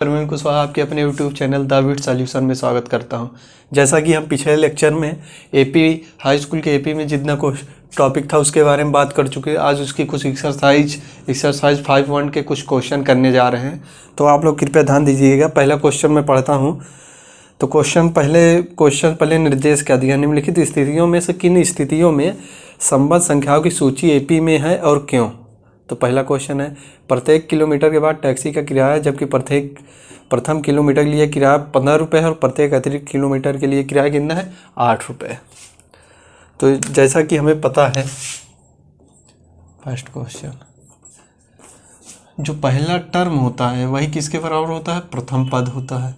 प्रवीण कुशवाहा आपके अपने YouTube channel the wheat solution में स्वागत करता हूं। जैसा कि हम पिछले लेक्चर में एपी हाई स्कूल के एपी में जितना कुछ टॉपिक था उसके बारे में बात कर चुके हैं। आज उसकी कुछ एक्सरसाइज 5.1 के कुछ क्वेश्चन करने जा रहे हैं, तो आप लोग कृपया ध्यान दीजिएगा। पहला क्वेश्चन मैं पढ़ता हूं। तो क्वेश्चन पहले निर्देश क्या दिया, निम्नलिखित स्थितियों में से किन स्थितियों में संबद्ध संख्याओं की सूची एपी में है और क्यों। तो पहला क्वेश्चन है, प्रत्येक किलोमीटर के बाद टैक्सी का किराया जबकि प्रथम किलोमीटर के लिए किराया 15 रुपये है और प्रत्येक अतिरिक्त किलोमीटर के लिए किराया कितना है 8 रुपये। तो जैसा कि हमें पता है, फर्स्ट क्वेश्चन, जो पहला टर्म होता है वही किसके बराबर होता है, प्रथम पद होता है।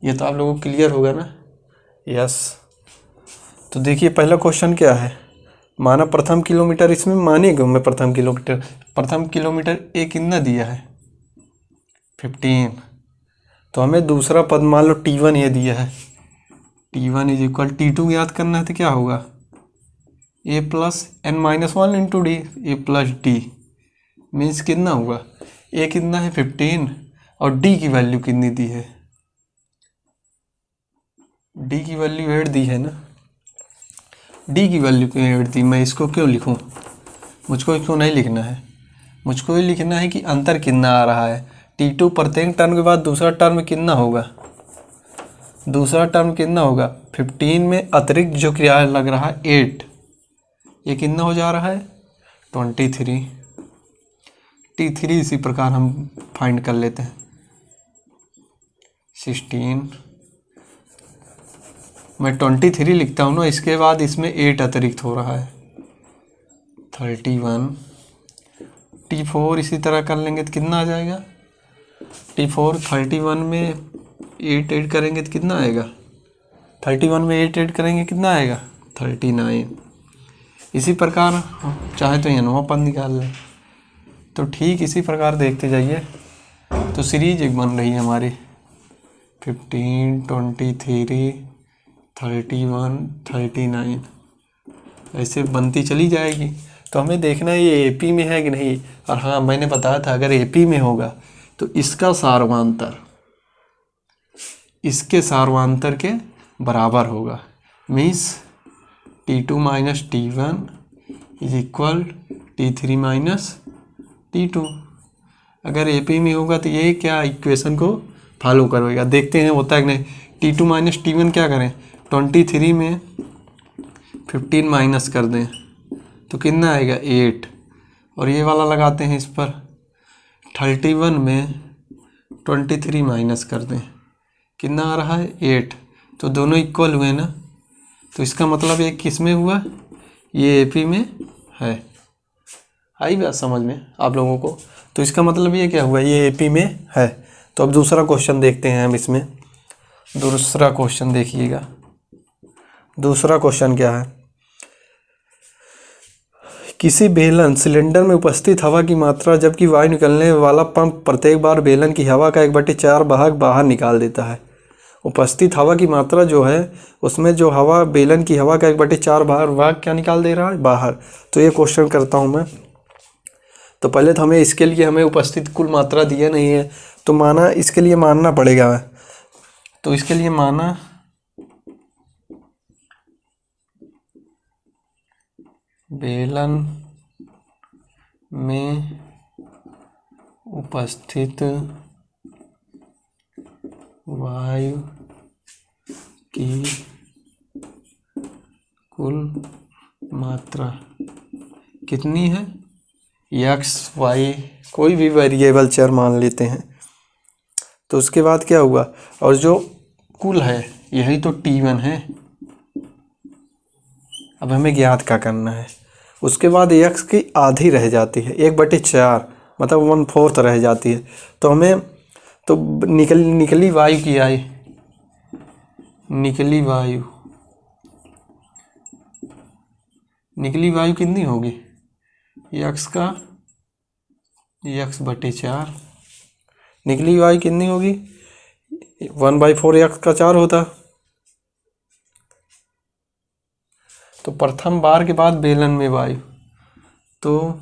ये तो आप लोगों को क्लियर होगा ना। यस। तो देखिए पहला क्वेश्चन क्या है, माना प्रथम किलोमीटर, इसमें मानेगा मैं प्रथम किलोमीटर ए कितना दिया है 15। तो हमें दूसरा पद मान लो T1 ये दिया है, T1 इज इक्वल T2 याद करना है तो क्या होगा A plus n-1 into D, A plus D means कितना हुआ, A कितना है 15 और D की वैल्यू कितनी दी है, D की वैल्यू 8 दी है ना। D की वैल्यू क्यों 8 दी, मैं इसको क्यों लिखूं, मुझको इसको नहीं लिखना है, मुझको ये लिखना है कि अंतर कितना आ रहा है। T2 प्रत्येक टर्म के बाद दूसरा टर्म कितना होगा, 15 में अतिरिक्त जो किराया लग रहा है 8, ये कितना हो जा रहा है 23। T3 इसी प्रकार हम फाइंड कर लेते हैं 16, मैं 23 लिखता हूँ ना, इसके बाद इसमें 8 अतिरिक्त हो रहा है 31। T4 इसी तरह कर लेंगे तो कितना आ जाएगा, T4 31 में 8 ऐड करेंगे तो कितना आएगा, 31 में 8 ऐड करेंगे कितना आएगा 39। इसी प्रकार चाहे तो n पद निकाल लें। तो ठीक इसी प्रकार देखते जाइए। तो सीरीज एक बन रही है हमारी 15, 23, 31, 39 ऐसे बनती चली जाएगी। तो हमें देखना है ये एपी में है कि नहीं। और हाँ, मैंने बताया था अगर एपी में होगा तो इसका सार्वंतर इसके सार्वंतर के बराबर होगा, means T2 minus T1 is equal T3 minus T2। अगर एपी में होगा तो ये क्या इक्वेशन को फॉलो करेगा, देखते हैं होता है कि नहीं। T2 माइनस T1 क्या करें, 23 में 15 माइनस कर दें तो कितना आएगा 8, और ये वाला लगाते हैं इस पर 31 में 23 माइनस कर दें कितना आ रहा है 8। तो दोनों इक्वल हुए ना, तो इसका मतलब ये किस में हुआ, ये एपी में है। आई बात समझ में आप लोगों को। तो इसका मतलब ये क्या हुआ, ये एपी में है। तो अब दूसरा क्वेश्चन देखते हैं हम इसमें। दूसरा क्वेश्चन देखिएगा, दूसरा क्वेश्चन क्या है, किसी बेलन सिलेंडर में उपस्थित हवा की मात्रा जबकि वायु निकलने वाला पंप प्रत्येक बार बेलन की हवा का 1/4 भाग बाहर निकाल देता है। उपस्थित हवा की मात्रा जो है उसमें जो हवा बेलन की हवा का 1/4 भाग क्या निकाल दे रहा है बाहर। तो ये क्वेश्चन करता हूँ मैं। तो पहले तो हमें इसके लिए हमें उपस्थित कुल मात्रा दिया नहीं है, तो माना इसके लिए मानना पड़ेगा। तो इसके लिए माना बेलन में उपस्थित वायु की कुल मात्रा कितनी है, x, y कोई भी वेरिएबल चर मान लेते हैं। तो उसके बाद क्या हुआ, और जो कुल है यही तो T1 है। अब हमें ज्ञात क्या करना है। उसके बाद x की आधी रह जाती है, 1/4 मतलब 1/4 रह जाती है। तो हमें तो निकली वायु की आई, निकली वायु कितनी होगी, x 4 निकली वायु कितनी होगी 1/4 x का 4 होता। तो प्रथम बार के बाद बेलन में वायु, तो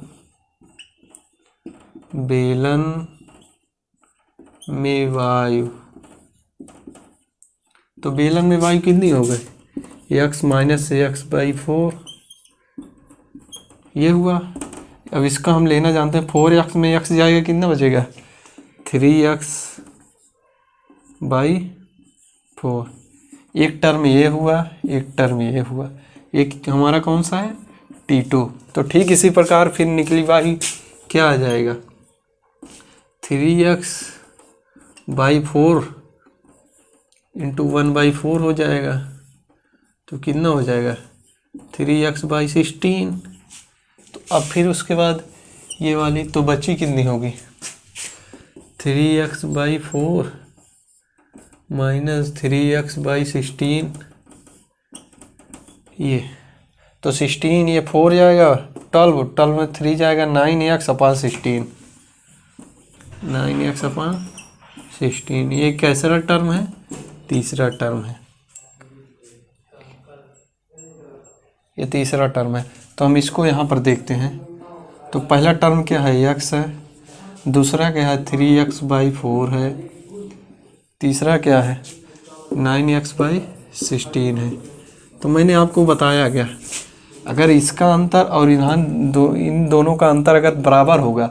बेलन में वायु, तो बेलन में वायु कितनी हो गई, x माइनस एक्स बाई 4, ये हुआ। अब इसका हम लेना जानते हैं, 4x में x जाएगा, कितना बचेगा, 3x बाई 4। एक टर्म ये हुआ, एक टर्म ये हुआ, एक हमारा कौन सा है, T2। तो ठीक इसी प्रकार फिर निकली वायु क्या आ जाएगा, 3x बाई 4 इंटू 1/4 हो जाएगा, तो कितना हो जाएगा, 3x बाई 16। तो अब फिर उसके बाद ये वाली तो बची कितनी होगी, 3x by 4 minus 3x by 16, ये तो 16, ये 4 जाएगा, 12 में 3 जाएगा, 9x अपॉन 16, 9x अपॉन 16। ये कैसा टर्म है, तीसरा टर्म है, ये तीसरा टर्म है। तो हम इसको यहाँ पर देखते हैं, तो पहला टर्म क्या है, x है, दूसरा क्या है, 3x बाई 4 है, तीसरा क्या है, 9x बाई 16 है। तो मैंने आपको बताया क्या, अगर इसका अंतर और इन दोनों का अंतर अगर बराबर होगा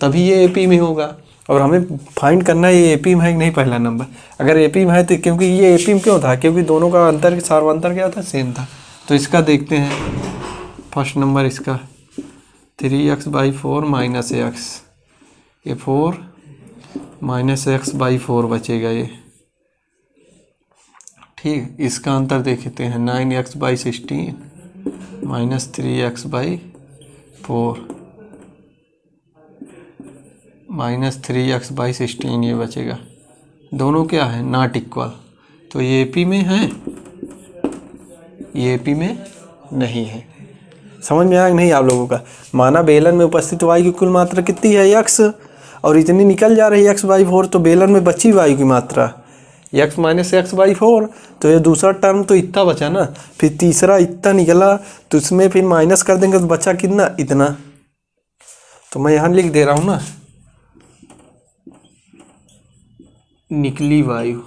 तभी ये एपी में होगा, और हमें फाइंड करना है ये एपी में है कि नहीं पहला नंबर। अगर एपी में है तो, क्योंकि ये एपी में क्यों था, क्योंकि दोनों का अंतर सार्वंतर क्या था, सेम था। तो इसका देखते हैं, फर्स्ट नंबर इसका 3x बाई 4 माइनस एक्स, ये 4 माइनस एक्स बाई 4 बचेगा ये, ठीक। इसका अंतर देखते हैं, 9x by 16 minus 3x by 4 minus 3x by 16, ये बचेगा। दोनों क्या है, नॉट इक्वल, तो ये एपी में है, ये एपी में नहीं है। समझ में आया नहीं आप लोगों का। माना बेलन में उपस्थित वायु की कुल मात्रा कितनी है, x, और इतनी निकल जा रही है x बाई 4, तो बेलन में बची वायु की मात्रा x माइनस एक्स बाई 4, तो ये दूसरा टर्म तो इतना बचा ना, फिर तीसरा इतना निकला, तो इसमें फिर माइनस कर देंगे तो बचा कितना, इतना। तो मैं यहाँ लिख दे रहा हूँ ना, निकली वायु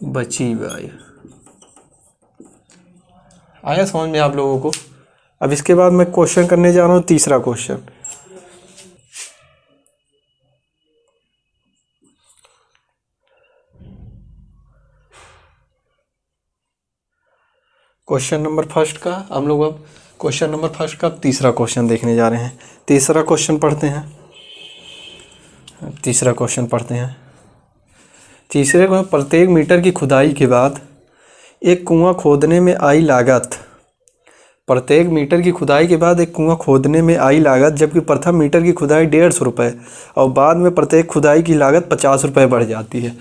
बची वायु। आया समझ में आप लोगों को। अब इसके बाद मैं क्वेश्चन करने जा रहा हूँ, तीसरा क्वेश्चन। क्वेश्चन नंबर फर्स्ट का हम लोग अब क्वेश्चन नंबर फर्स्ट का तीसरा क्वेश्चन देखने जा रहे हैं। तीसरा क्वेश्चन पढ़ते हैं, तीसरा क्वेश्चन पढ़ते हैं। तीसरे को, प्रत्येक मीटर की खुदाई के बाद एक कुआं खोदने में आई लागत, प्रत्येक मीटर की खुदाई के बाद एक कुआं खोदने में आई लागत, जबकि प्रथम मीटर की खुदाई 150 रुपये और बाद में प्रत्येक खुदाई की लागत 50 रुपये बढ़ जाती है।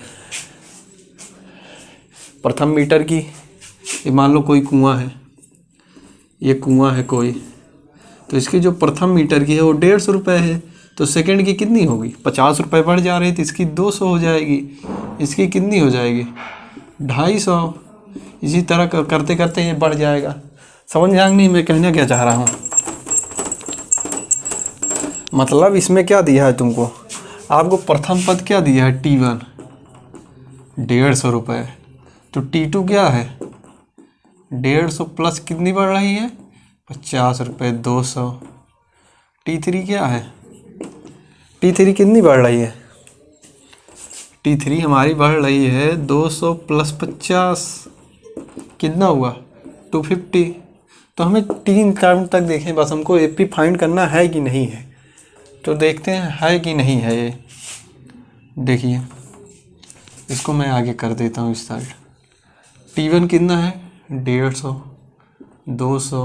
प्रथम मीटर की, ये मान लो कोई कुआं है, ये कुआं है कोई, तो इसकी जो प्रथम मीटर की है वो 150 रुपये है, तो सेकंड की कितनी होगी, 50 रुपये बढ़ जा रही, तो इसकी 200 हो जाएगी, इसकी कितनी हो जाएगी, 250। इसी तरह करते करते ये बढ़ जाएगा। समझ में नहीं मैं कहना क्या चाह रहा हूँ, मतलब इसमें क्या दिया है तुमको, आपको प्रथम पद क्या दिया है, T1 150 रुपये, तो T2 क्या है 150 प्लस कितनी बढ़ रही है, 50 रुपये, 200। T3 क्या है, T3 कितनी बढ़ रही है, T3 हमारी बढ़ रही है 200 प्लस 50, कितना हुआ 250। तो हमें 3 टर्म तक देखें, बस हमको एपी फाइंड करना है कि नहीं है। तो देखते हैं है कि नहीं है ये। देखिए इसको मैं आगे कर देता हूँ इस साइड। T1 कितना है 150, 200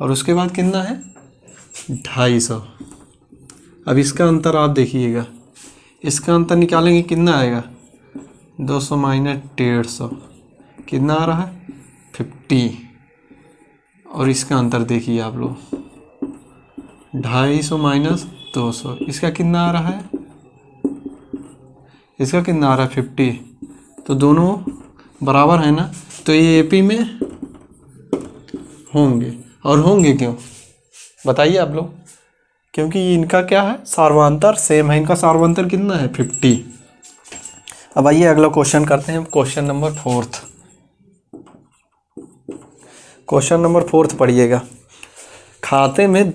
और उसके बाद कितना है 250। अब इसका अंतर आप देखिएगा, इसका अंतर निकालेंगे कितना आएगा, 200 माइनस 150 कितना आ रहा है 50। और इसका अंतर देखिए आप लोग, 250 माइनस 200, इसका कितना आ रहा है, इसका कितना आ रहा है 50। तो दोनों बराबर है ना, तो ये एपी में होंगे। और होंगे क्यों बताइए आप लोग, क्योंकि इनका क्या है, सार्वधातर सेम है। इनका सार्वधातर कितना है, 50। अब आइए अगला क्वेश्चन करते हैं, क्वेश्चन नंबर 4। क्वेश्चन नंबर 4 पढ़िएगा। खाते में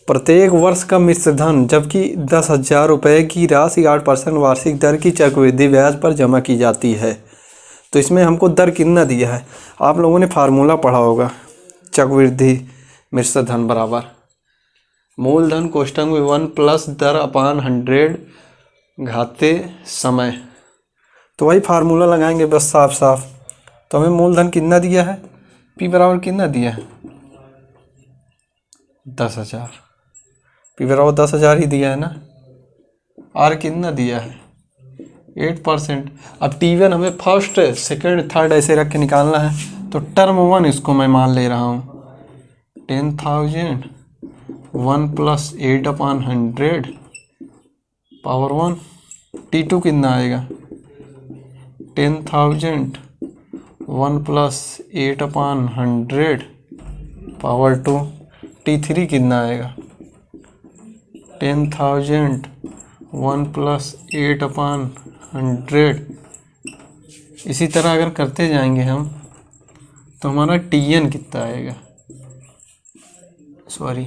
प्रत्येक वर्ष का मिश्र धन जबकि 10,000 रुपये की राशि 8% वार्षिक दर की चक्रवृद्धि ब्याज पर जमा की जाती है। तो इसमें हमको दर कितना दिया है, आप लोगों ने फार्मूला पढ़ा होगा। चक्रवृद्धि मिश्र धन बराबर मूलधन कोष्ठक में 1 प्लस दर अपान 100 घाते समय। तो वही फार्मूला लगाएंगे बस साफ साफ। तो हमें मूलधन कितना दिया है, पी बराबर कितना दिया है, 10,000। पी बराबर 10,000 ही दिया है ना। आर कितना दिया है, 8%। अब T1 हमें फर्स्ट सेकंड थर्ड ऐसे रख के निकालना है। तो टर्म 1 इसको मैं मान ले रहा हूँ, 10,000 1 प्लस 8/100 पावर 1। T2 कितना आएगा, 10,000 1 प्लस 8/100 पावर 2। T3 कितना आएगा, 10,000 1 प्लस 8/100। इसी तरह अगर करते जाएंगे हम तो हमारा Tn कितना आएगा, सॉरी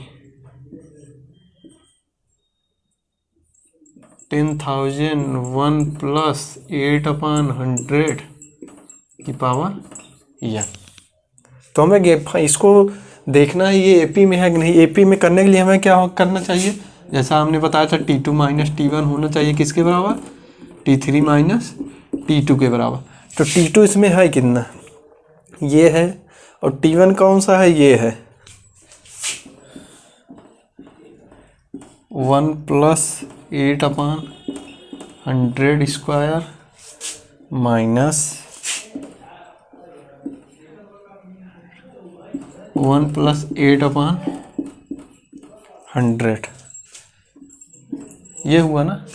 10,000 1 प्लस 8/100 की पावर n। तो हमें इसको देखना है ये एपी में है कि नहीं। एपी में करने के लिए हमें क्या करना चाहिए, जैसा हमने बताया था T2 माइनस T1 होना चाहिए किसके बराबर, T3 माइनस T2 के बराबर। तो T2 इसमें है कितना, ये है, और T1 कौन सा है, ये है 1 प्लस 8/100 स्क्वायर माइनस 1 प्लस 8/100, ये हुआ ना।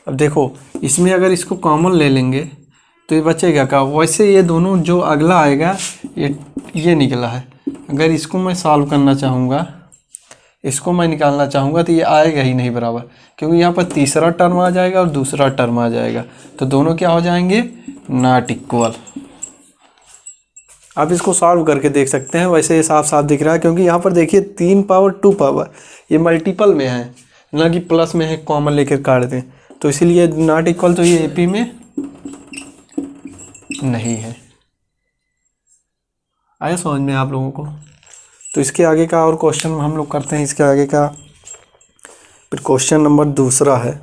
अब देखो इसमें अगर इसको कॉमन ले लेंगे तो ये बचेगा क्या, वैसे ये दोनों जो अगला आएगा ये निकला है। अगर इसको मैं सॉल्व करना चाहूँगा, इसको मैं निकालना चाहूँगा तो ये आएगा ही नहीं बराबर, क्योंकि यहाँ पर तीसरा टर्म आ जाएगा और दूसरा टर्म आ जाएगा। तो दोनों क्या हो जाएंगे, नॉट इक्वल। आप इसको सॉल्व करके देख सकते हैं, वैसे ये साफ साफ दिख रहा है, क्योंकि यहाँ पर देखिए 3 पावर 2 पावर ये मल्टीपल में है ना कि प्लस में है, कॉमन लेकर काट दें, तो इसीलिए नॉट इक्वल। तो ये एपी में नहीं है। आया समझ में आप लोगों को। तो इसके आगे का और क्वेश्चन हम लोग करते हैं। इसके आगे का फिर क्वेश्चन नंबर 2 है।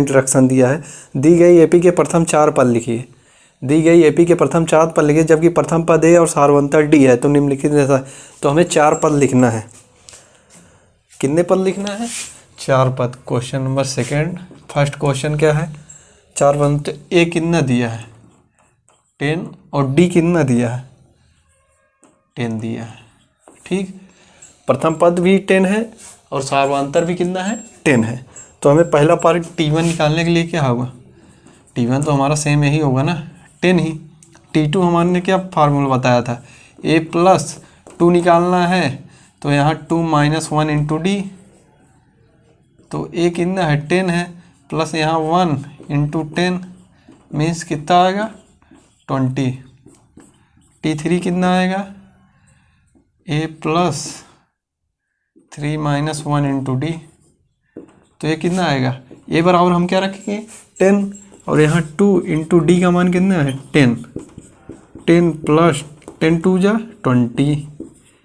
इंट्रोडक्शन दिया है, दी गई एपी के प्रथम 4 पद लिखिए। दी गई एपी के प्रथम 4 पद लिखिए जबकि प्रथम पद ए और सार्वधातर डी है। तो निम्नलिखित जैसा, तो हमें 4 पद लिखना है। कितने पद लिखना है, 4 पद। क्वेश्चन नंबर 2 फर्स्ट क्वेश्चन क्या है, 4 पद। तो ए कितना दिया है, 10, और डी कितना दिया है, 10 दिया है। ठीक, प्रथम पद भी 10 है और सार्वधातर भी कितना है, 10 है। तो हमें पहला पार्ट T1 निकालने के लिए क्या होगा, T1 तो हमारा सेम यही होगा ना, 10 ही। T2 हमारे ने क्या फार्मूला बताया था, a प्लस 2 निकालना है, तो यहाँ 2 माइनस 1 इंटू डी। तो a कितना है, 10 है, प्लस यहाँ 1 इंटू 10 मीन्स कितना आएगा, 20। T3 कितना आएगा, a plus 3 minus 1 into D. तो ये कितना आएगा, a बराबर हम क्या रखेंगे, 10, और यहाँ 2 इंटू डी का मान कितना है, 10। 10 प्लस 10 2 जा 20,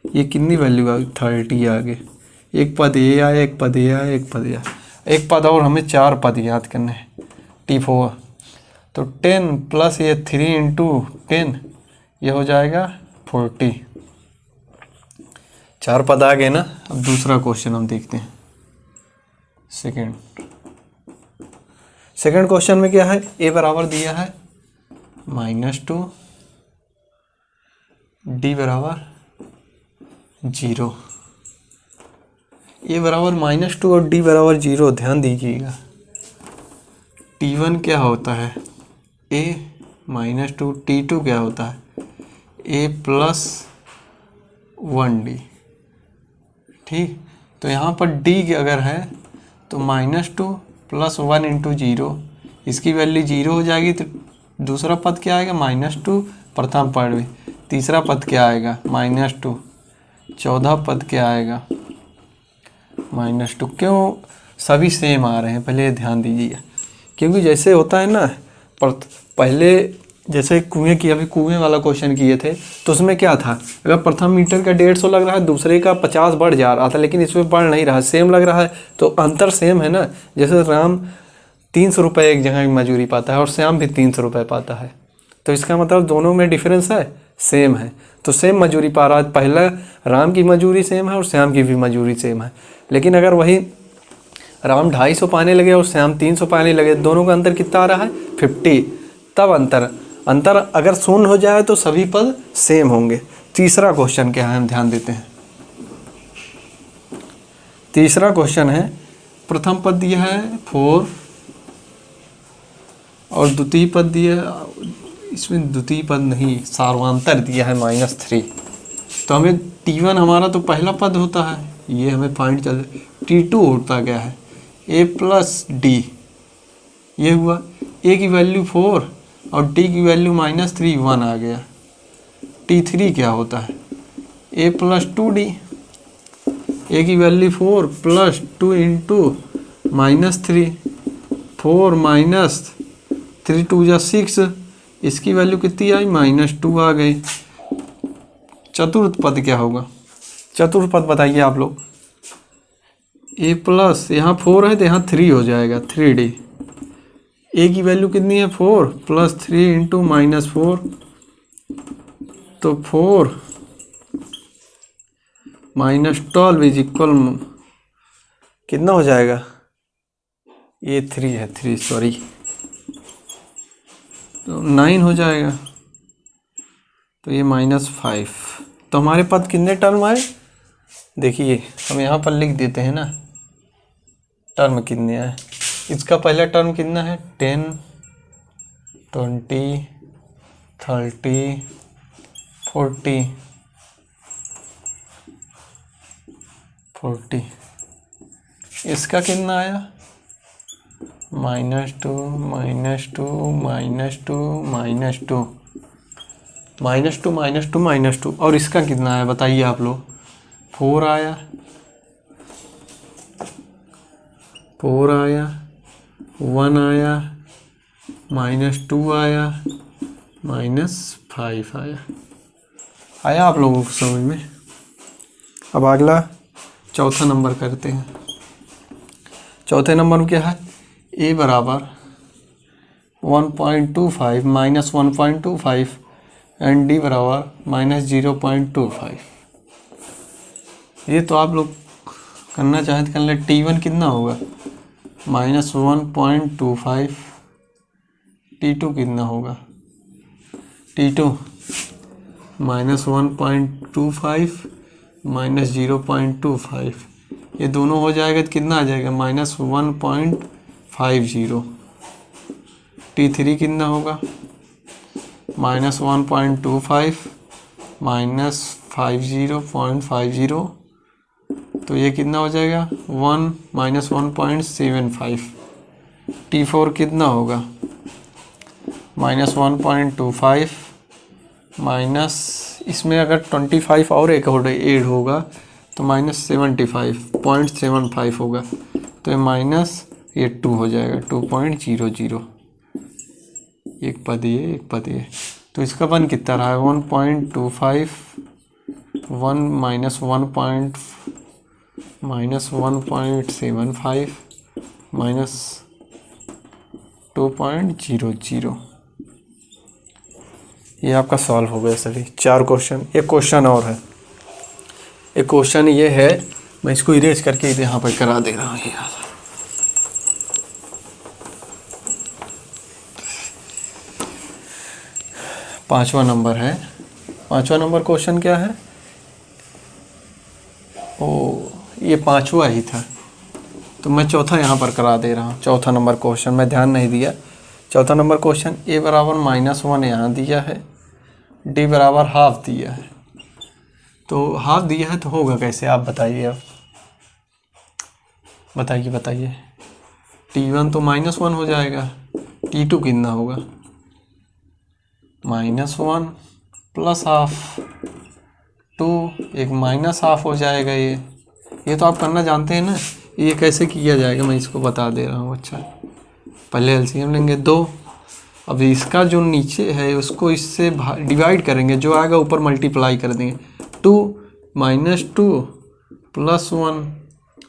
ये कितनी वैल्यू आ गई, 30 आगे। एक पद ये आया, एक पद ये आया, एक पद ये आया, एक पद और हमें 4 पद याद करने हैं, T4। तो 10 प्लस ये 3 इंटू 10, ये हो जाएगा 40। 4 पद आ गए ना। अब दूसरा क्वेश्चन हम देखते हैं। सेकंड क्वेश्चन में क्या है, ए बराबर दिया है -2, डी बराबर 0। ए बराबर -2 और डी बराबर 0। ध्यान दीजिएगा, T1 क्या होता है, a -2, T2 क्या होता है, a प्लस 1d। ठीक, तो यहाँ पर डी अगर है तो -2 + 1 × 0, इसकी वैल्यू 0 हो जाएगी। तो दूसरा पद क्या आएगा -2, प्रथम पद में। तीसरा पद क्या आएगा -2, चौथा पद क्या आएगा -2। क्यों सभी सेम आ रहे हैं, पहले ध्यान दीजिए। क्योंकि जैसे होता है ना, पहले जैसे अभी कुएं वाला क्वेश्चन किए थे, तो उसमें क्या था, अगर प्रथम मीटर का 150 लग रहा है, दूसरे का 50 बढ़ जा रहा था, लेकिन इसमें बढ़ नहीं रहा, सेम लग रहा है, तो अंतर सेम है ना। जैसे राम 300 रुपये एक जगह की मजूरी पाता है और श्याम भी 300 रुपये पाता है, तो इसका मतलब दोनों में डिफरेंस है, सेम है। तो सेम मजूरी पा रहा है, पहला राम की मजूरी सेम है और श्याम की भी मजूरी सेम है। लेकिन अगर वही राम 250 पाने लगे और श्याम 300 पाने लगे, दोनों का अंतर कितना आ रहा है 50, तब अंतर अगर शून्य हो जाए तो सभी पद सेम होंगे। तीसरा क्वेश्चन क्या है, हम ध्यान देते हैं। तीसरा क्वेश्चन है, प्रथम पद दिया है 4 और द्वितीय पद दिया, इसमें द्वितीय पद नहीं, सार्वांतर दिया है -3। तो हमें T1 हमारा तो पहला पद होता है, ये हमें फाइंड चल। T2 होता क्या है A + D, ये हुआ। A की वैल्यू 4 और D की वैल्यू -3, 1 आ गया। T3 क्या होता है A + 2D, A की वैल्यू 4 + 2 × -3, 4 - 3 2 = 6, इसकी वैल्यू कितनी आई -2 आ गई। चतुर्थ पद क्या होगा, चतुर्थ पद बताइए आप लोग। A+, यहाँ 4 है तो यहाँ 3 हो जाएगा, 3D। A की वैल्यू कितनी है 4 + 3 × -4, तो 4 - 12 = कितना हो जाएगा, ये 3 है, 3 सॉरी, तो 9 हो जाएगा। तो ये -5। तो हमारे पास कितने टर्म आए, देखिए हम यहाँ पर लिख देते हैं ना, टर्म कितने हैं। इसका पहला टर्म कितना है 10, 20, 30, 40। इसका कितना आया -2, -2, -2, -2। और इसका कितना आया बताइए आप लोग, 4 आया, 1 आया, -2 आया, -5 आया आप लोगों को समझ में। अब अगला चौथा नंबर करते हैं। चौथे नंबर में क्या है, A बराबर 1.25 -1.25 एंड D बराबर -0.25। ये तो आप लोग करना चाहें तो कर ले। T1 कितना होगा -1.25, T2 कितना होगा T2 -1.25 -0.25, ये दोनों हो जाएगा तो कितना आ जाएगा -1.50। T3 कितना होगा -1.25 -50.50, तो ये कितना हो जाएगा 1 -1.75। T4 कितना होगा -1.25 माइनस, इसमें अगर 25 और एक ऐड होगा तो -75.75 होगा, तो ये ये 2 हो जाएगा 2.00। एक पद ये, तो इसका वन कितना रहा है 1.25, 1 -1.75 -2.00। ये आपका सॉल्व हो गया सभी 4 क्वेश्चन। एक क्वेश्चन और है, एक क्वेश्चन ये है, मैं इसको इरेज करके यहाँ पर करा दे रहा हूँ। ये 5वां नंबर है। 5वां नंबर क्वेश्चन क्या है, ये 5वां ही था, तो मैं चौथा यहाँ पर करा दे रहा हूँ। चौथा नंबर क्वेश्चन मैं ध्यान नहीं दिया। चौथा नंबर क्वेश्चन A बराबर -1 यहाँ दिया है, D बराबर ½ दिया है। तो ½ दिया है तो होगा कैसे आप बताइए। अब बताइए बताइए। T1 तो -1 हो जाएगा, T2 कितना होगा? -1 प्लस हाफ 2, एक -हाफ हो जाएगा। ये तो आप करना जानते हैं ना। ये कैसे किया जाएगा मैं इसको बता दे रहा हूँ। अच्छा, पहले एलसीएम लेंगे 2। अब इसका जो नीचे है उसको इससे डिवाइड करेंगे, जो आएगा ऊपर मल्टीप्लाई कर देंगे। 2 -2 + 1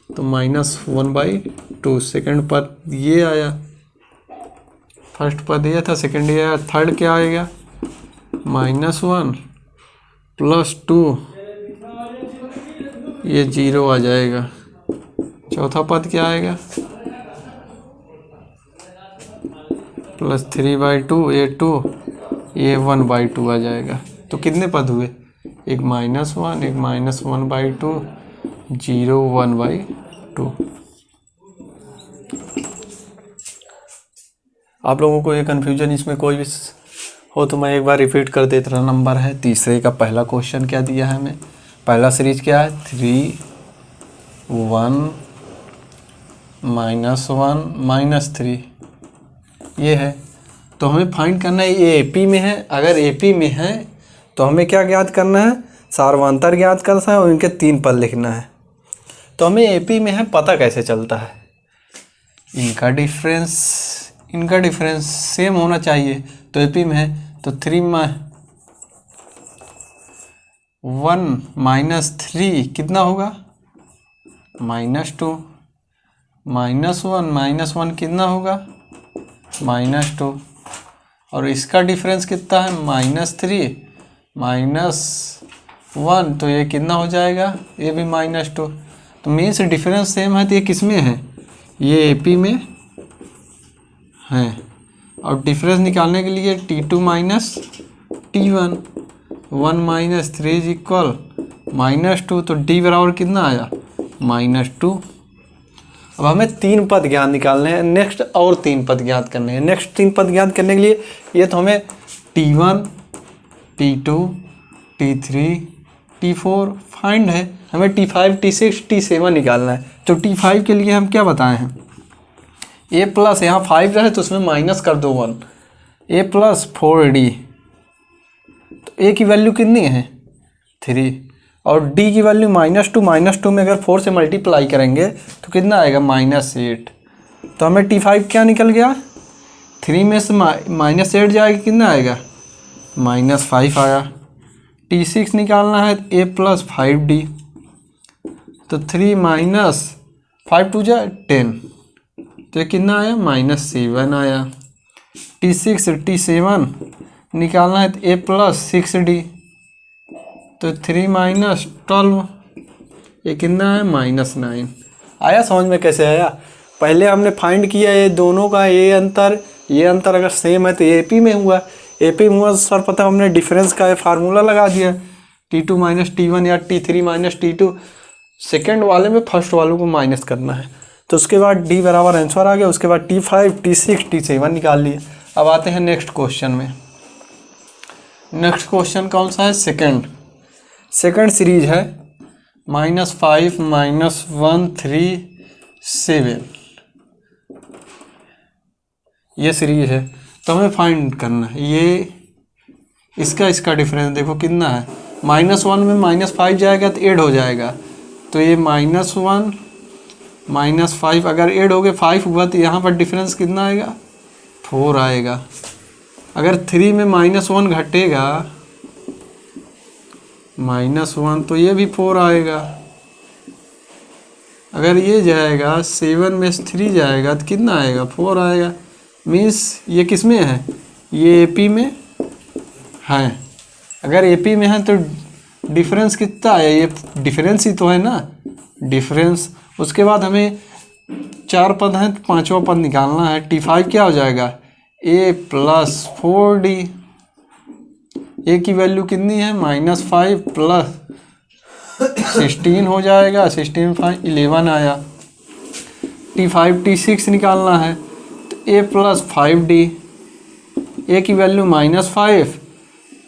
तो -1/2। सेकंड पद ये आया, फर्स्ट पद ये था, सेकंड ये आया। थर्ड क्या आएगा? -1 + 2, ये 0 आ जाएगा। चौथा पद क्या आएगा? +3/2, ये 2, ये 1/2 आ जाएगा। तो कितने पद हुए? एक -1, एक -1/2, 0, 1/2। आप लोगों को ये कन्फ्यूजन इसमें कोई भी हो तो मैं एक बार रिपीट कर देता रहा। नंबर है तीसरे का पहला क्वेश्चन क्या दिया है हमें? पहला सीरीज क्या है? 3, 1, -1, -3 ये है। तो हमें फाइंड करना है, ये एपी में है। अगर एपी में है तो हमें क्या ज्ञात करना है? सार्वंतर ज्ञात करना है और इनके 3 पद लिखना है। तो हमें एपी में है पता कैसे चलता है? इनका डिफरेंस सेम होना चाहिए। तो एपी में है तो 3 1 -3 कितना होगा? -2, -1 कितना होगा? -2। और इसका डिफरेंस कितना है? -3 -1, तो ये कितना हो जाएगा? ये भी -2। तो मीन्स डिफरेंस सेम है। तो ये किस में है? ये एपी में है। और डिफरेंस निकालने के लिए T2 - T1, 1 - 3 = -2। तो D बराबर कितना आया? -2। अब हमें 3 पद ज्ञात निकालने हैं। नेक्स्ट और 3 पद ज्ञात करने हैं। नेक्स्ट 3 पद ज्ञात करने के लिए ये तो हमें T1, T2, T3, T4 find है। हमें T5, T6, T7 निकालना है। तो T5 के लिए हम क्या बताए हैं? A प्लस, यहाँ 5 रहे तो उसमें माइनस कर दो 1, A + 4D। तो A की वैल्यू कितनी है? 3। और D की वैल्यू -2 में अगर 4 से मल्टीप्लाई करेंगे तो कितना आएगा? -8। तो हमें T5 क्या निकल गया? 3 में से -8 जाएगा, कितना आएगा? -5 आया। T6 निकालना है A + 5D। तो 3 - 5 2 जा 10, तो ये कितना आया? -7 आया। T7 निकालना है तो A + 6D। तो 3 - 12, ये कितना है? -9 आया। समझ में कैसे आया? पहले हमने फाइंड किया ये दोनों का ये अंतर अगर सेम है तो ये एपी में हुआ। एपी में हुआ तो सर पता हमने डिफरेंस का फार्मूला लगा दिया, T2 - T1 या T3 - T2। सेकेंड वाले में फर्स्ट वालों को माइनस करना है। तो उसके बाद D बराबर आंसर आ गया। उसके बाद T5, T6, T7 निकाल लिए। अब आते हैं नेक्स्ट क्वेश्चन में। नेक्स्ट क्वेश्चन कौन सा है? सेकंड सीरीज है -5 -1 3 7, ये सीरीज है। तो हमें फाइंड करना है ये इसका डिफरेंस देखो कितना है। -1 में -5 जाएगा तो ऐड हो जाएगा। तो ये -1 -5 अगर ऐड हो गए 5 हुआ तो यहाँ पर डिफरेंस कितना आएगा? 4 आएगा। अगर 3 में -1 घटेगा -1 तो ये भी 4 आएगा। अगर ये जाएगा 7 में 3 जाएगा तो कितना आएगा? 4 आएगा। मीन्स ये किस में है? ये एपी में है। अगर एपी में है तो डिफरेंस कितना आया? ये डिफरेंस ही तो है ना, डिफरेंस। उसके बाद हमें 4 पद हैं तो 5वां पद निकालना है। T5 क्या हो जाएगा? A + 4D। A की वैल्यू कितनी है? -5 + 16 हो जाएगा। 16 5 11 आया। T5 T6 निकालना है तो A + 5D। A की वैल्यू -5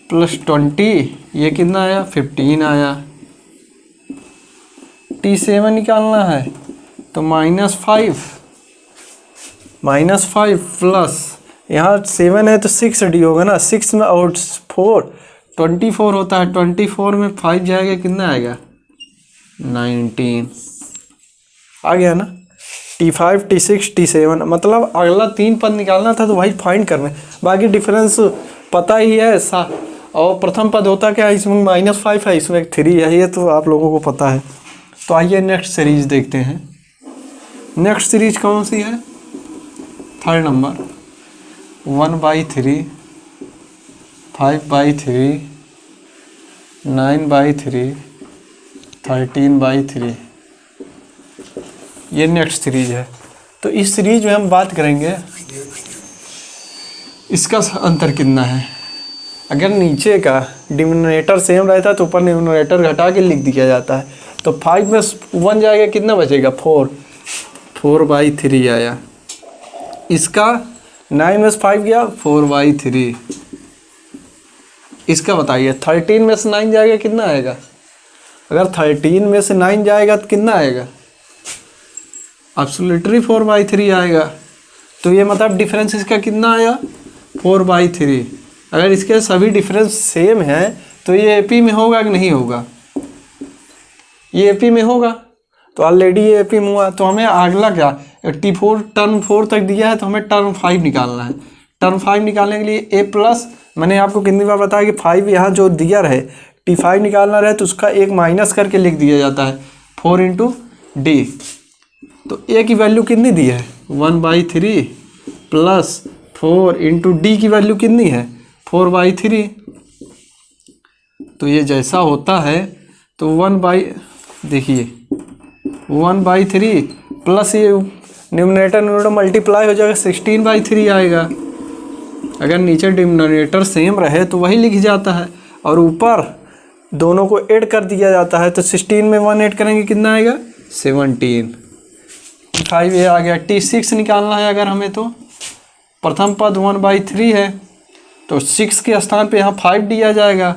+ 20, ये कितना आया? 15 आया। T7 निकालना है तो -5 प्लस यहाँ 7 है तो 6D होगा ना, 6 में और 4 24 होता है, 24 में 5 जाएगा कितना आएगा 19 आ गया ना। T5 T6 T7 मतलब अगला 3 पद निकालना था तो भाई फाइंड करना है, बाकी डिफरेंस पता ही है और प्रथम पद होता क्या है, इसमें -5 है, इसमें 3 है, ये तो आप लोगों को पता है। तो आइए नेक्स्ट सीरीज देखते हैं। नेक्स्ट सीरीज कौन सी है, 3rd नंबर 1/3 5/3 9/3 13/3, ये नेक्स्ट सीरीज है। तो इस सीरीज में हम बात करेंगे इसका अंतर कितना है। अगर नीचे का डिनोमिनेटर सेम रहता है तो ऊपर डिनोमिनेटर घटा के लिख दिया जाता है। तो 5 में 1 जाएगा कितना बचेगा 4/3 आया। इसका 9 में से 5 गया 4/3। इसका बताइए 13 में से 9 जाएगा कितना आएगा। अगर 13 में से 9 जाएगा तो कितना आएगा, एब्सोल्यूटली 4/3 आएगा। तो ये मतलब डिफरेंस इसका कितना आया 4/3। अगर इसके सभी डिफरेंस सेम है तो ये एपी में होगा कि नहीं होगा, ये एपी में होगा। तो ऑलरेडी ये एपी में हुआ। तो हमें अगला क्या, T4 टर्म 4 तक दिया है तो हमें टर्म 5 निकालना है। टर्म 5 निकालने के लिए ए प्लस, मैंने आपको कितनी बार बताया कि 5 यहाँ जो दिया रहे T5 निकालना रहे तो उसका एक माइनस करके लिख दिया जाता है 4 × D। तो ए की वैल्यू कितनी दी है 1/3 प्लस 4 × D की वैल्यू कितनी है 4/3। तो ये जैसा होता है तो 1/3 प्लस ये न्यूमरेटर मल्टीप्लाई हो जाएगा 16/3 आएगा। अगर नीचे डिनोमिनेटर सेम रहे तो वही लिख जाता है और ऊपर दोनों को ऐड कर दिया जाता है। तो 16 में 1 ऐड करेंगे कितना आएगा 17। T5 ये आ गया। T6 निकालना है अगर हमें, तो प्रथम पद 1/3 है तो 6 के स्थान पे यहाँ 5 दिया जाएगा।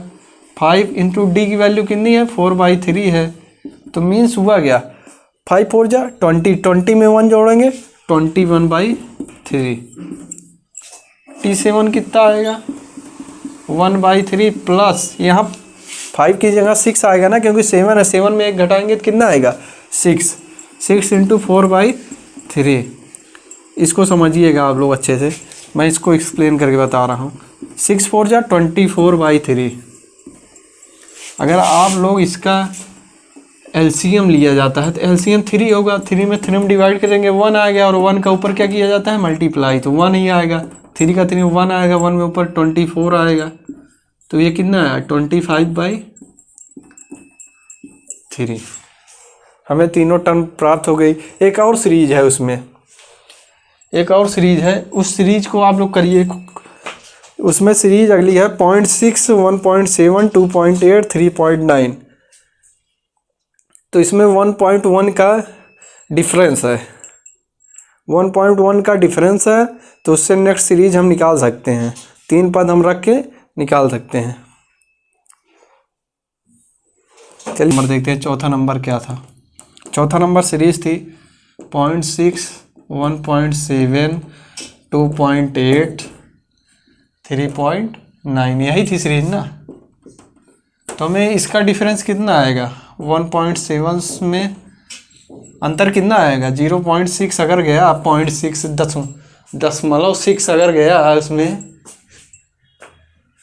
5 × D की वैल्यू कितनी है 4/3 है। तो मीन्स हुआ गया 5 4 जा 20 में 1 जोड़ेंगे 21/3। T7 कितना आएगा 1/3 प्लस यहाँ 5 की जगह 6 आएगा ना, क्योंकि 7 है, 7 में 1 घटाएंगे तो कितना आएगा 6 × 4/3। इसको समझिएगा आप लोग अच्छे से, मैं इसको एक्सप्लेन करके बता रहा हूँ। 6 4 जा 24/3। अगर आप लोग इसका एलसीएम लिया जाता है तो एलसीएम 3 होगा। 3 में 3 में डिवाइड करेंगे 1 आएगा और 1 का ऊपर क्या किया जाता है मल्टीप्लाई, तो 1 ही आएगा। 3 का 3 1 आएगा, 1 में ऊपर 24 आएगा। तो ये कितना है 25/3। हमें तीनों टर्म प्राप्त हो गई। एक और सीरीज है, उसमें एक और सीरीज है, उस सीरीज को आप लोग करिए। उसमें सीरीज अगली है 0.6 1.7 2.8 3.9। तो इसमें 1.1 का डिफरेंस है, 1.1 का डिफरेंस है। तो उससे नेक्स्ट सीरीज हम निकाल सकते हैं, 3 पद हम रख के निकाल सकते हैं। चलिए नंबर देखते हैं। चौथा नंबर क्या था। चौथा नंबर सीरीज थी 0.6 1.7 2.8 3.9, यही थी सीरीज ना। तो हमें इसका डिफरेंस कितना आएगा 1.7 में अंतर कितना आएगा 0.6 अगर गया 0.6 0.6 अगर गया उसमें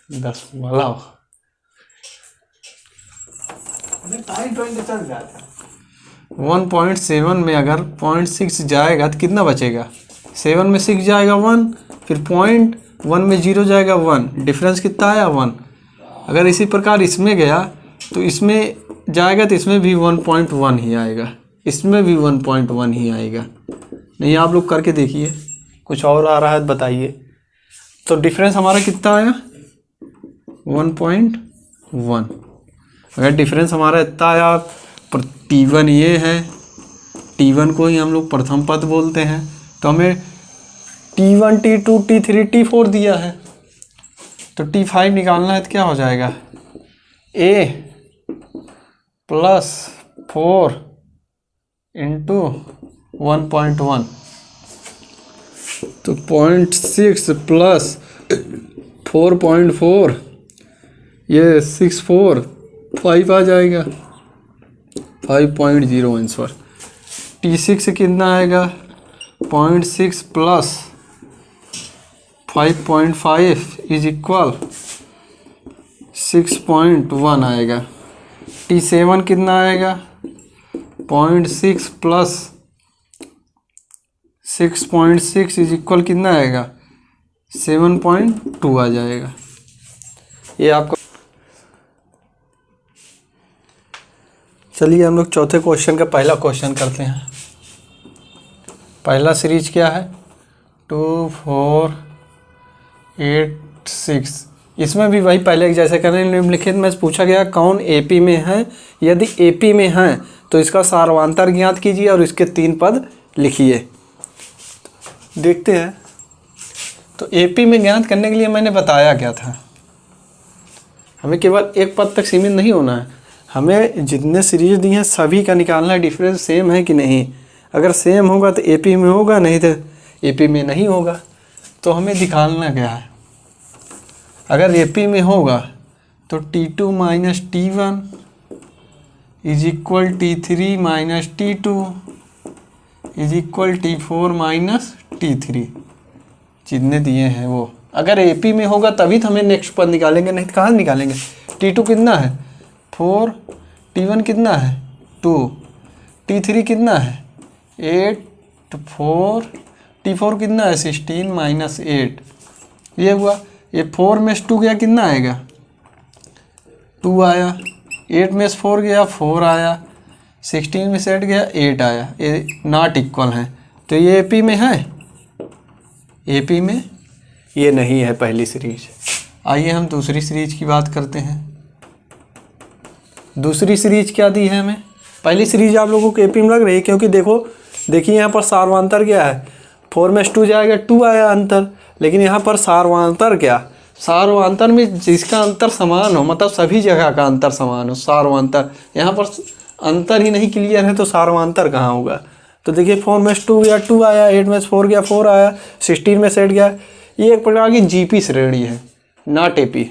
1.7 में अगर 0.6 जाएगा तो कितना बचेगा 7 में 6 जाएगा 1, फिर 0.1 में 0 जाएगा 1, डिफरेंस कितना आया 1। अगर इसी प्रकार इसमें गया तो इसमें जाएगा तो इसमें भी 1.1 ही आएगा, इसमें भी 1.1 ही आएगा। नहीं आप लोग करके देखिए, कुछ और आ रहा है बताइए। तो डिफरेंस हमारा कितना आया 1.1। अगर डिफरेंस हमारा इतना आया, पर T1 ये है, T1 को ही हम लोग प्रथम पद बोलते हैं। तो हमें T1 T2 T3 T4 दिया है, तो T5 निकालना है तो क्या हो जाएगा A + 4 × 1.1, तो 0.6 प्लस 4.4, ये 6.4, 5 आ जाएगा, 5.0 आंसर। T6 कितना आएगा, 0.6 प्लस 5.5 इज इक्वल 6.1 आएगा। T7 कितना आएगा, 0.6 प्लस 6.6 इज इक्वल कितना आएगा, 7.2 आ जाएगा। ये आपको, चलिए हम लोग चौथे क्वेश्चन का पहला क्वेश्चन करते हैं। पहला सीरीज क्या है, 2, 4, 8, 6। इसमें भी वही पहले जैसे करें, निम्नलिखित में पूछा गया कौन एपी में है, यदि एपी में है तो इसका सार्वधातुक ज्ञात कीजिए और इसके 3 पद लिखिए। देखते हैं, तो एपी में ज्ञात करने के लिए मैंने बताया क्या था, हमें केवल एक पद तक सीमित नहीं होना है, हमें जितने सीरीज दी हैं सभी का निकालना है, डिफरेंस सेम है कि नहीं। अगर सेम होगा तो एपी में होगा, नहीं तो एपी में नहीं होगा। तो हमें निकालना क्या है, अगर एपी में होगा तो T2 minus T1 is equal T3 minus T2 is equal T4 minus T3, जितने दिए हैं वो। अगर एपी में होगा तभी तो हमें नेक्स्ट पद निकालेंगे, नहीं तो कहाँ निकालेंगे। T2 कितना है, 4, T1 कितना है, 2, T3 कितना है, 8, 4, T4 कितना है, 16 माइनस 8, ये हुआ। ये 4 में से 2 गया कितना आएगा, 2 आया। 8 में से 4 गया 4 आया। 16 में से 8 गया 8 आया। ये नॉट इक्वल है, तो ये एपी में है, एपी में ये नहीं है पहली सीरीज। आइए हम दूसरी सीरीज की बात करते हैं। दूसरी सीरीज क्या दी है हमें, पहली सीरीज आप लोगों को एपी में लग रही है, क्योंकि देखिए यहाँ पर सार्वधातुक क्या है, 4 में से 2 जाएगा 2 आया अंतर, लेकिन यहाँ पर सार्वधातुक क्या, सार्वधातुक में जिसका अंतर समान हो, मतलब सभी जगह का अंतर समान हो, सार्वधातुक। यहाँ पर अंतर ही नहीं क्लियर है तो सार्वधातुक कहाँ होगा। तो देखिए 4 में से 2 गया 2 आया, 8 में से 4 गया 4 आया, 16 में से 8 गया। ये एक प्रकार की जीपी श्रेणी है, नॉट एपी।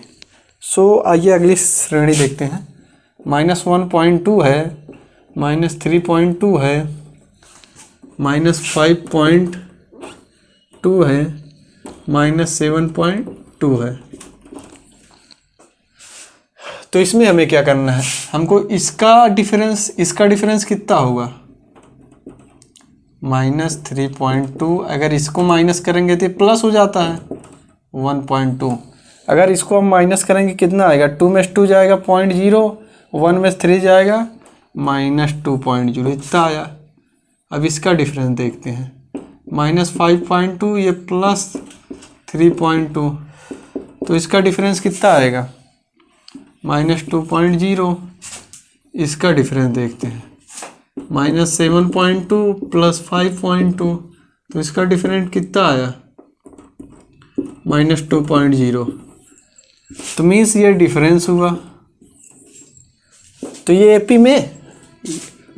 सो आइए अगली श्रेणी देखते हैं। -1.2 है, -3.2 है, -5.2 है, -7.2 है। तो इसमें हमें क्या करना है, हमको इसका डिफरेंस कितना होगा, -3.2। अगर इसको माइनस करेंगे तो प्लस हो जाता है 1.2। अगर इसको हम माइनस करेंगे कितना आएगा, 2 में से 2 जाएगा 0.0, 1 में से 3 जाएगा -2.0, इतना आया। अब इसका डिफरेंस देखते हैं, -5.2 ये +3.2, तो इसका डिफरेंस कितना आएगा, -2.0। इसका डिफरेंस देखते हैं, -7.2 + 5.2, तो इसका डिफरेंस कितना आया, -2.0। तो मीन्स ये डिफरेंस हुआ। तो ये एपी में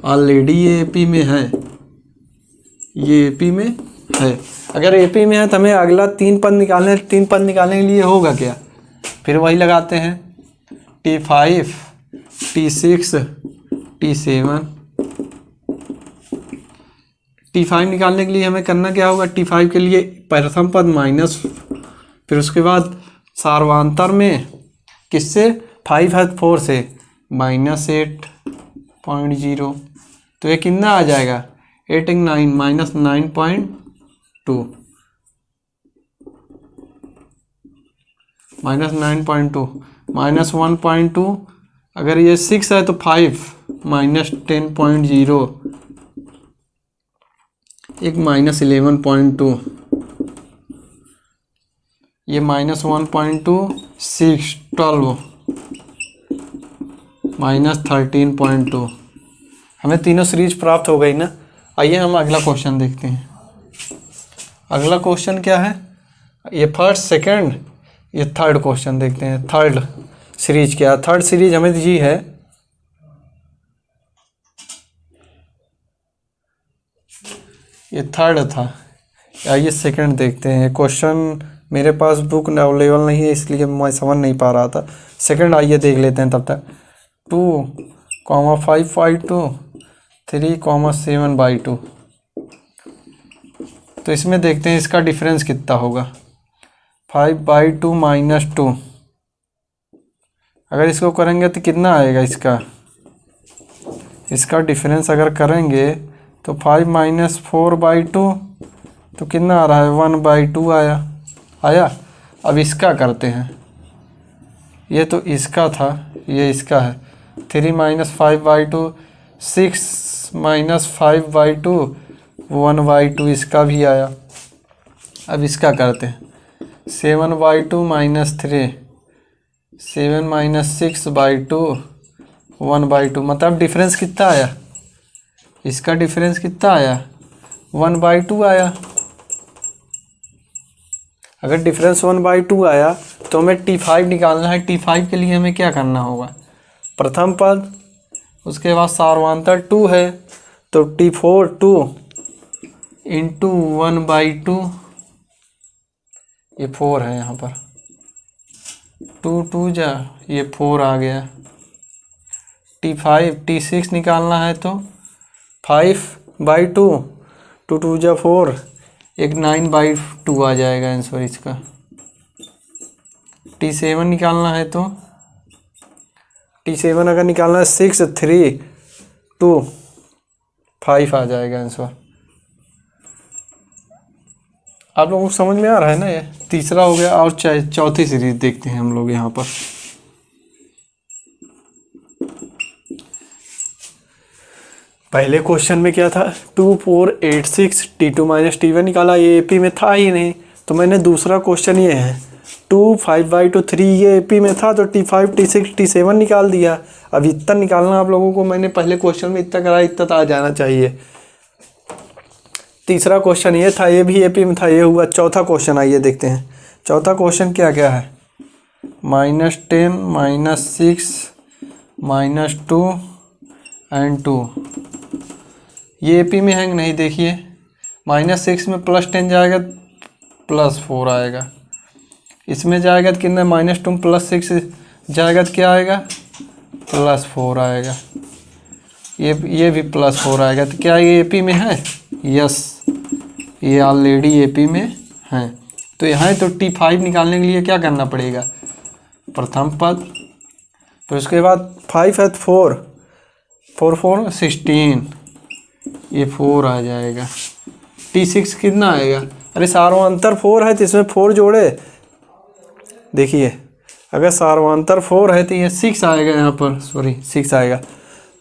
ऑलरेडी, ये एपी में है, ये एपी में है। अगर एपी में है तो हमें अगला 3 पद निकालने के लिए होगा क्या, फिर वही लगाते हैं, T5, T6, T7। T5 निकालने के लिए हमें करना क्या होगा, T5 के लिए प्रथम पद माइनस, फिर उसके बाद सार्वधातुक में किससे, 5 है 4 से, -8.0। तो ये कितना आ जाएगा, 8 × 9 -9.2, -9.2, -1.2। अगर ये 6 है तो 5, -10.0, एक -11.2, ये -1.2, 6, 12, -13.2। हमें तीनों सीरीज प्राप्त हो गई ना। आइए हम अगला क्वेश्चन देखते हैं। अगला क्वेश्चन क्या है, ये फर्स्ट, सेकंड, ये थर्ड क्वेश्चन देखते हैं। थर्ड सीरीज क्या, थर्ड सीरीज हमें दी है ये थर्ड था। आइए सेकंड देखते हैं। क्वेश्चन मेरे पास बुक अवेलेबल नहीं है इसलिए मैं समझ नहीं पा रहा था। सेकंड आइए देख लेते हैं तब तक। 2,5/2 3,7/2। तो इसमें देखते हैं इसका डिफरेंस कितना होगा। 5/2 - 2, अगर इसको करेंगे तो कितना आएगा इसका डिफरेंस अगर करेंगे तो 5 - 4/2 तो कितना आ रहा है 1/2 आया। अब इसका करते हैं। ये तो इसका था, ये इसका है। 3 - 5/2 6 - 5/2 1/2 इसका भी आया। अब इसका करते हैं। 7/2 - 3 7 - 6/2 1/2, मतलब डिफरेंस कितना आया, इसका डिफरेंस कितना आया 1/2 आया। अगर डिफरेंस 1/2 आया तो हमें T5 निकालना है। T5 के लिए हमें क्या करना होगा, प्रथम पद, उसके बाद सार्वधातुक 2 है तो T4 2 × 1/2, ये 4 है यहाँ पर, 2 2 जा ये 4 आ गया। T6 निकालना है तो 5/2 2 2 जा 4, एक 9/2 आ जाएगा आंसर इसका। T7 निकालना है तो T7 अगर निकालना है 6 3 2 5 आ जाएगा आंसर। आप लोगों को समझ में आ रहा है ना। ये तीसरा हो गया। और चौथी सीरीज देखते हैं हम लोग यहाँ पर। पहले क्वेश्चन में क्या था 2 4 8 6 T2 - T1 निकाला, ये एपी में था ही नहीं। तो मैंने दूसरा क्वेश्चन ये है 2 5/2 3 ये एपी में था तो T5 T6 T7 निकाल दिया। अब इतना निकालना आप लोगों को, मैंने पहले क्वेश्चन में इतना कराया, इतना तो आ जाना चाहिए। तीसरा क्वेश्चन ये था, ये भी एपी में था, ये हुआ। चौथा क्वेश्चन आइए देखते हैं। चौथा क्वेश्चन क्या क्या है, -10 -6 -2 और 2। ये एपी में है नहीं, देखिए -6 में +10 जाएगा +4 आएगा। इसमें जाएगा तो कितना -2 में +6 जाएगा तो क्या आएगा +4 आएगा। ये भी +4 आएगा। तो क्या ये एपी में है, यस ये ऑलरेडी एपी में है। तो यहाँ तो T5 निकालने के लिए क्या करना पड़ेगा, प्रथम पद, तो उसके बाद 5 है तो 4 4 16, ये 4 आ जाएगा। T6 कितना आएगा, अरे सार्वधातुक 4 है तो इसमें 4 जोड़े, देखिए अगर सार्वधातुक 4 है तो ये 6 आएगा, यहाँ पर सॉरी 6 आएगा।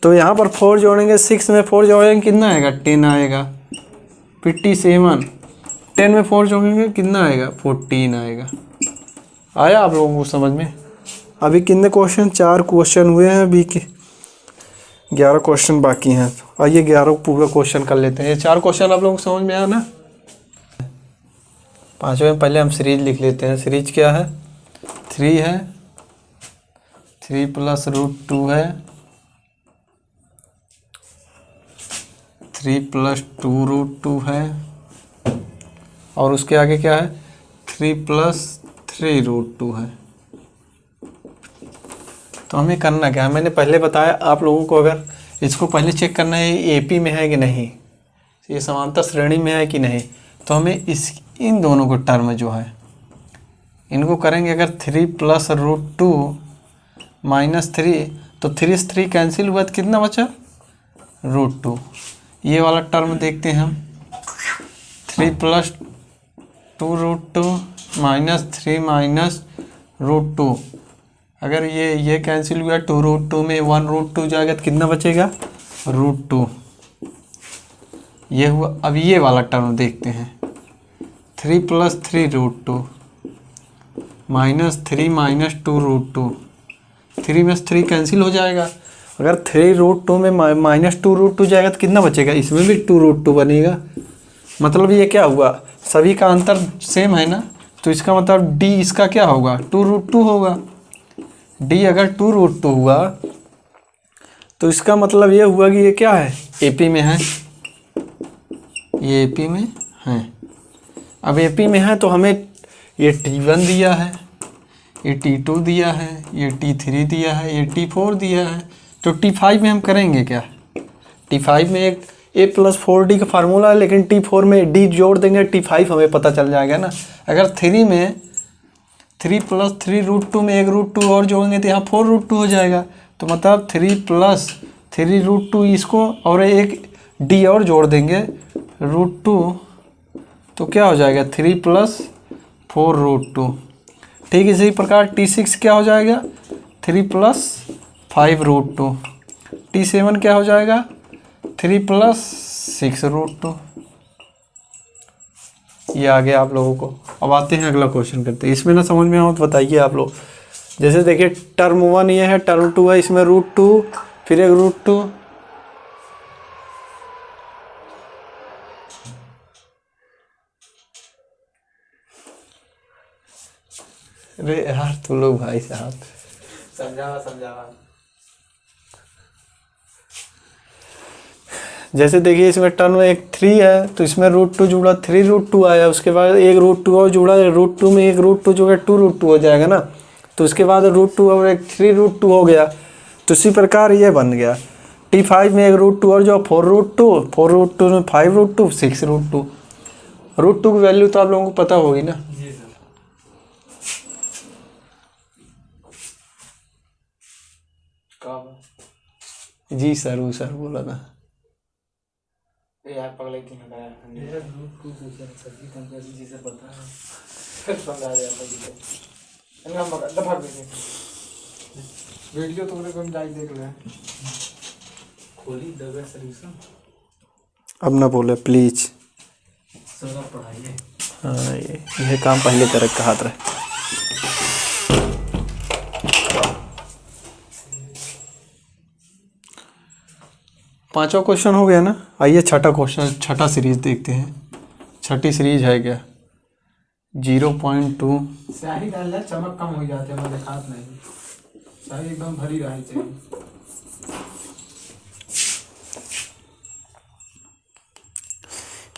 तो यहाँ पर 4 जोड़ेंगे, 6 में 4 जोड़ेंगे कितना आएगा 10 आएगा। फिर T7 10 में 4 जोड़ेंगे कितना आएगा 14 आएगा। आया आप लोगों को समझ में। अभी कितने क्वेश्चन, 4 क्वेश्चन हुए हैं, अभी के 11 क्वेश्चन बाकी हैं। तो आइए 11 पूरा क्वेश्चन कर लेते हैं। ये 4 क्वेश्चन आप लोगों को समझ में आया ना। पांचवें पहले हम सीरीज लिख लेते हैं। सीरीज क्या है, 3 है, 3 + √2 है, 3 + 2√2 है, और उसके आगे क्या है 3 + 3√2 है। तो हमें करना क्या है, मैंने पहले बताया आप लोगों को, अगर इसको पहले चेक करना है एपी में है कि नहीं, ये समांतर श्रेणी में है कि नहीं, तो हमें इन दोनों को टर्म जो है इनको करेंगे। अगर 3 + √2 - 3 तो 3 से 3 कैंसिल हुआ तो कितना बचा √2। ये वाला टर्म देखते हैं हम, 3 + 2√2 - 3 - √2, अगर ये कैंसिल हुआ 2√2 में 1√2 जाएगा तो कितना बचेगा √2, ये हुआ। अब ये वाला टर्म देखते हैं, 3 + 3√2 - 3 - 2√2, 3 में 3 कैंसिल हो जाएगा। अगर 3√2 में -2√2 जाएगा तो कितना बचेगा, इसमें भी 2√2 बनेगा। मतलब ये क्या हुआ, सभी का अंतर सेम है ना, तो इसका मतलब D इसका क्या होगा 2√2 होगा। D अगर 2√2 हुआ तो इसका मतलब ये हुआ कि ये क्या है एपी में है, ये एपी में हैं। अब एपी में है तो हमें ये T1 दिया है, ये T2 दिया है, ये T3 दिया है, ये T4 दिया है। तो T5 में हम करेंगे क्या? T5 में एक A+4D का फार्मूला है, लेकिन T4 में D जोड़ देंगे, T5 हमें पता चल जाएगा ना। अगर 3 में 3 + 3√2 में एक √2 और जोड़ेंगे तो यहाँ 4√2 हो जाएगा। तो मतलब 3 + 3√2 इसको और एक D और जोड़ देंगे √2, तो क्या हो जाएगा 3 + 4√2। ठीक इसी प्रकार T6 क्या हो जाएगा 3 + 5√2। T7 क्या हो जाएगा 3 + 6√2। ये आ गया आप लोगों को। अब आते हैं अगला क्वेश्चन करते हैं। इसमें ना समझ में आओ तो बताइए आप लोग। जैसे देखिए टर्म 1 ये है, टर्म 2 है, इसमें √2 फिर एक √2। अरे यार तुम लोग भाई साहब समझावा। जैसे देखिए इसमें टर्म में एक 3 है तो इसमें √2 जुड़ा, 3√2 आया, उसके बाद एक √2 और जुड़ा, √2 में एक √2 जुड़ा 2√2 हो जाएगा ना। तो उसके बाद √2 और एक 3√2 हो गया। तो इसी प्रकार ये बन गया T5 में एक √2 और जो 4√2 में 5√2 6√2। √2 की वैल्यू तो आप लोगों को पता होगी ना। जी सर वो सर बोला था यार पगले क्यों ना कराया ये ग्रुप 2 पूछा सर जी तुमको ऐसी चीजें पता है फिर समझा दिया था जी इनका मगर दफा दे वीडियो तुमने कौन लाइव देख ले खोली दबे सॉल्यूशन। अब ना बोले प्लीज सर आप पढ़ाइए। हाँ ये काम पहले कर रखा हाथ रहे। पांचवा क्वेश्चन हो गया ना। आइए छठा क्वेश्चन, छठा सीरीज देखते हैं। छठी सीरीज है क्या 0.2। स्याही डाल ले चमक कम हो जाते हैं मैं दिखात नहीं स्याही एकदम भरी रही चाहिए।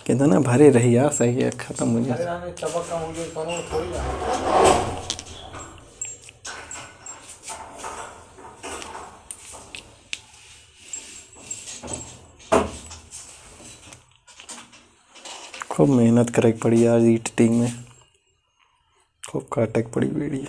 कहते ना भरे रही यार, सही है खत्म हो जाए। चमक कम हो गई कोनो थोड़ी रहा। खूब मेहनत करे पड़ी यार एडिटिंग में, खूब काटे पड़ी वीडियो।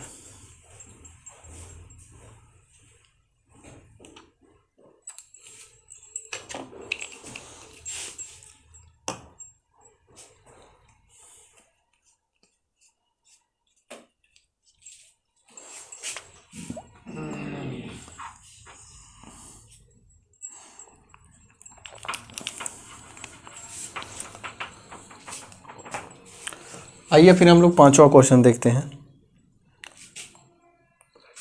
आइए फिर हम लोग पांचवा क्वेश्चन देखते हैं।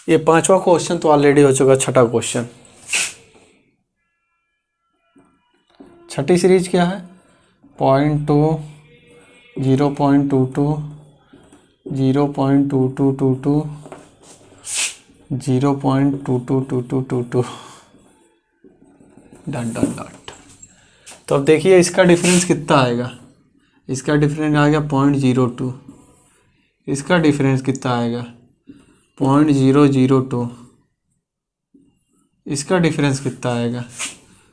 ये पांचवा क्वेश्चन तो ऑलरेडी हो चुका। छठा क्वेश्चन, छठी सीरीज क्या है 0.2 0.22 0.2222 0.222222 डॉट डॉट डॉट। तो अब देखिए इसका डिफरेंस कितना आएगा। इसका डिफरेंस आएगा 0.02। इसका डिफरेंस कितना आएगा 0.002। इसका डिफरेंस कितना आएगा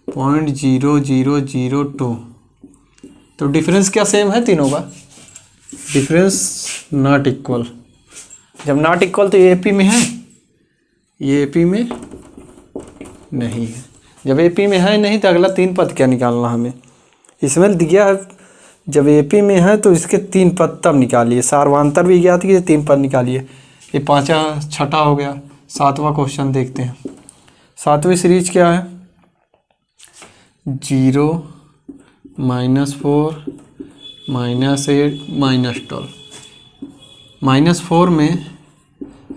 0.0002। तो डिफरेंस क्या सेम है तीनों का? Difference not equal. जब नॉट इक्वल तो ये एपी में है, ये एपी में नहीं है। जब एपी में है नहीं तो अगला 3 पद क्या निकालना हमें। इसमें दिया है जब एपी में है तो इसके 3 पद तब निकालिए। सार्वांतर भी ज्ञात कीजिए, 3 पद निकालिए। ये पांचवा छठा हो गया। सातवां क्वेश्चन देखते हैं। सातवीं सीरीज क्या है 0 -4 -8 -12। -4 में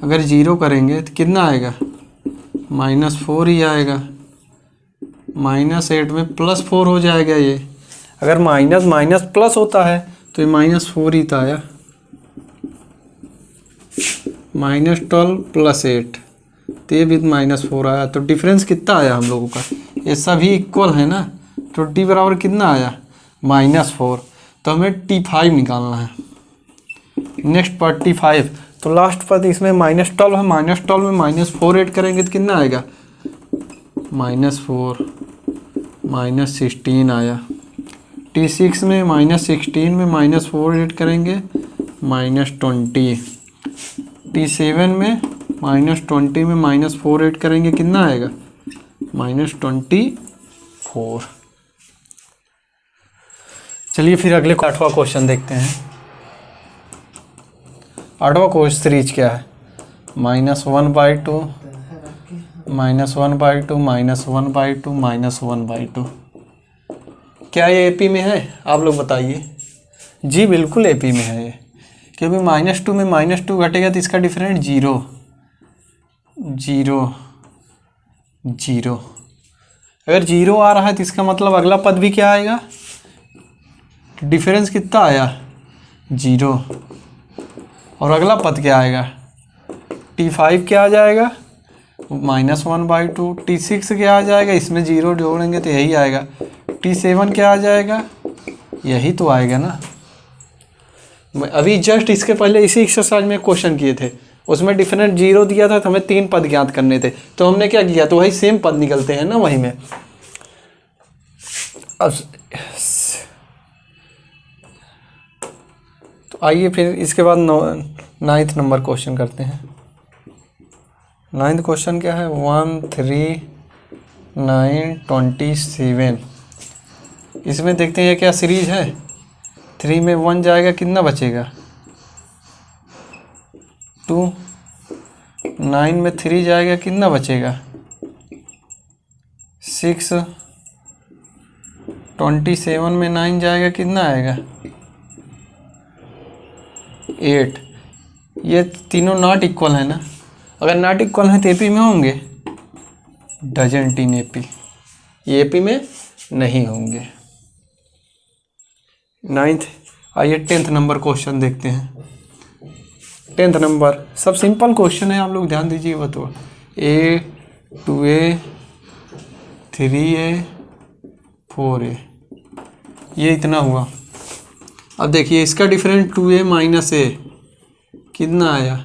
अगर 0 करेंगे तो कितना आएगा -4 ही आएगा। -8 में +4 हो जाएगा। ये अगर माइनस माइनस प्लस होता है तो ये -4 ही था आया। -12 + 8 तो ये भी -4 आया। तो डिफरेंस कितना आया हम लोगों का? ये सभी इक्वल है ना। तो D बराबर कितना आया -4, तो हमें T5 निकालना है। नेक्स्ट पार्ट T5, तो लास्ट पद इसमें -12 है, -12 में -4 ऐड करेंगे तो कितना आएगा, -4 -16 आया। T6 में -16 में -4 ऐड करेंगे -20। T7 में -20 में -4 ऐड करेंगे कितना आएगा, -24। चलिए फिर अगले 8वां क्वेश्चन देखते हैं। 8वां क्वेश्चन सीरीज क्या है, -1/2 -1/2 -1/2 -1/2। क्या ये एपी में है, आप लोग बताइए। जी बिल्कुल एपी में है ये, क्योंकि -2 में -2 घटेगा तो इसका डिफरेंट 0 0 0। अगर 0 आ रहा है तो इसका मतलब अगला पद भी क्या आएगा, डिफरेंस कितना आया 0, और अगला पद क्या आएगा, T5 क्या आ जाएगा -1/2। T6 क्या आ जाएगा, इसमें 0 जोड़ेंगे तो यही आएगा। T7 क्या आ जाएगा, यही तो आएगा ना। अभी जस्ट इसके पहले इसी एक्सरसाइज में क्वेश्चन किए थे, उसमें डिफरेंट 0 दिया था तो हमें 3 पद ज्ञात करने थे, तो हमने क्या किया, तो वही सेम पद निकलते हैं ना वही में। अब तो आइए फिर इसके बाद 9th नंबर क्वेश्चन करते हैं। 9th क्वेश्चन क्या है, 1 3 9 27। इसमें देखते हैं ये क्या सीरीज है। 3 में 1 जाएगा, कितना बचेगा 2। 9 में 3 जाएगा, कितना बचेगा 6। 27 में 9 जाएगा, कितना आएगा 8। ये तीनों नॉट इक्वल है ना, अगर नॉट इक्वल है तो एपी में होंगे, डजंट इन एपी, ये एपी में नहीं होंगे। 9th, आइए 10th नंबर क्वेश्चन देखते हैं। 10th नंबर सब सिंपल क्वेश्चन है, आप लोग ध्यान दीजिए। बताओ A 2A 3A 4A, ये इतना हुआ। अब देखिए इसका डिफरेंट 2A - A कितना आया,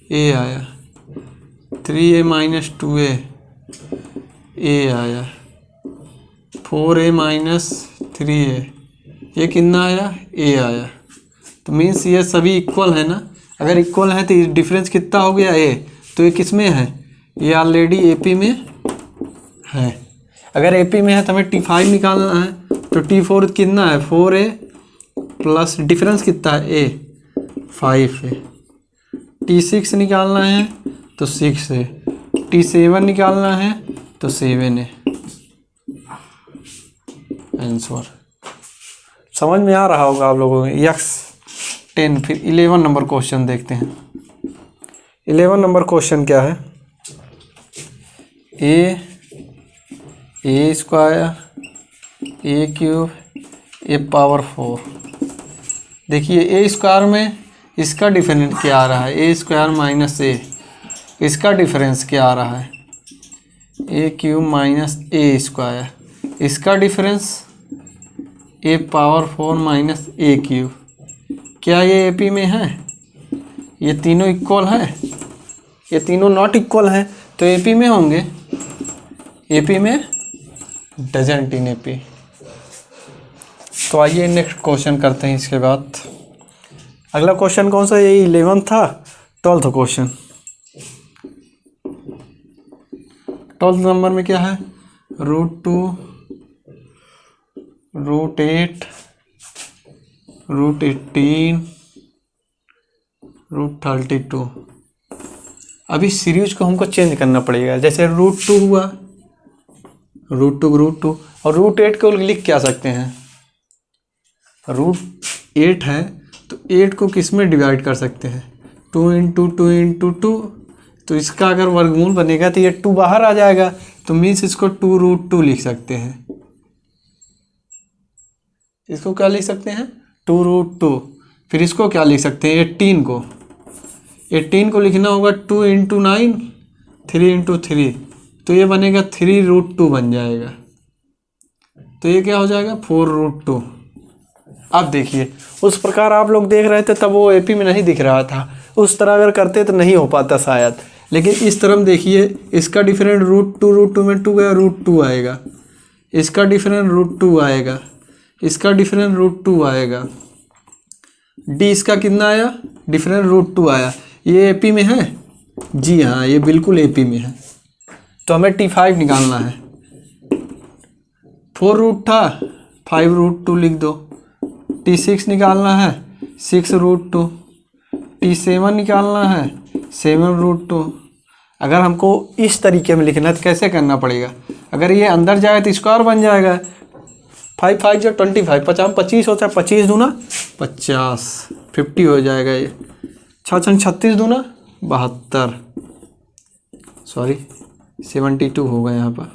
A आया। 3A - 2A A आया। 4A - 3A ये कितना आया, A आया। तो मीन्स ये सभी इक्वल है ना, अगर इक्वल है तो डिफरेंस कितना हो गया A, तो ये किस में है, ये ऑलरेडी एपी में है। अगर एपी में है तो हमें T5 निकालना है, तो T4 कितना है 4A प्लस डिफरेंस कितना है A 5A। T6 निकालना है तो 6A। T7 निकालना है तो 7A। आंसर समझ में आ रहा होगा आप लोगों को। यस 10। फिर 11 नंबर क्वेश्चन देखते हैं। 11 नंबर क्वेश्चन क्या है, ए स्क्वायर A क्यूब A⁴। देखिए ए स्क्वायर में इसका डिफरेंस क्या आ रहा है, A स्क्वायर - A, इसका डिफरेंस क्या आ रहा है A क्यूब - A स्क्वायर, इसका डिफरेंस A⁴ - A क्यूब। क्या ये एपी में है, ये तीनों इक्वल है, ये तीनों नॉट इक्वल है, तो एपी में होंगे, एपी में डजंट इन एपी। तो आइए नेक्स्ट क्वेश्चन करते हैं। इसके बाद अगला क्वेश्चन कौन सा, ये 11 था। 12th क्वेश्चन, 12th नंबर में क्या है, √2 √8 √18 √32। अभी सीरीज को हमको चेंज करना पड़ेगा। जैसे √2 हुआ, √2 और √8 को लिख क्या सकते हैं, √8 है तो 8 को किस में डिवाइड कर सकते हैं, 2 × 2 × 2। तो इसका अगर वर्गमूल बनेगा तो ये 2 बाहर आ जाएगा, तो मीन्स इसको 2√2 लिख सकते हैं। इसको क्या लिख सकते हैं 2√2। फिर इसको क्या लिख सकते हैं 18 को, 18 को लिखना होगा 2 × 9 3 × 3, तो ये बनेगा 3√2 बन जाएगा। तो ये क्या हो जाएगा 4√2। अब देखिए उस प्रकार आप लोग देख रहे थे तब वो एपी में नहीं दिख रहा था, उस तरह अगर करते तो नहीं हो पाता शायद। लेकिन इस तरफ देखिए इसका डिफरेंट √2 में 2 गया √2 आएगा, इसका डिफरेंट √2 आएगा, इसका डिफरेंट √2 आएगा, डी इसका कितना आया डिफरेंट √2 आया। ये एपी में है जी हाँ, ये बिल्कुल एपी में है। तो हमें T5 निकालना है। 4 था 5√2 लिख दो। T6 निकालना है 6√2। T7 निकालना है 7√2। अगर हमको इस तरीके में लिखना है तो कैसे करना पड़ेगा, अगर ये अंदर जाए तो स्क्वायर बन जाएगा। 5 5 जो 25, 50 25 होता है, 25 दूना 50, 50 हो जाएगा। ये 6 छंग 36 दूना 72, सॉरी 72 होगा यहाँ पर।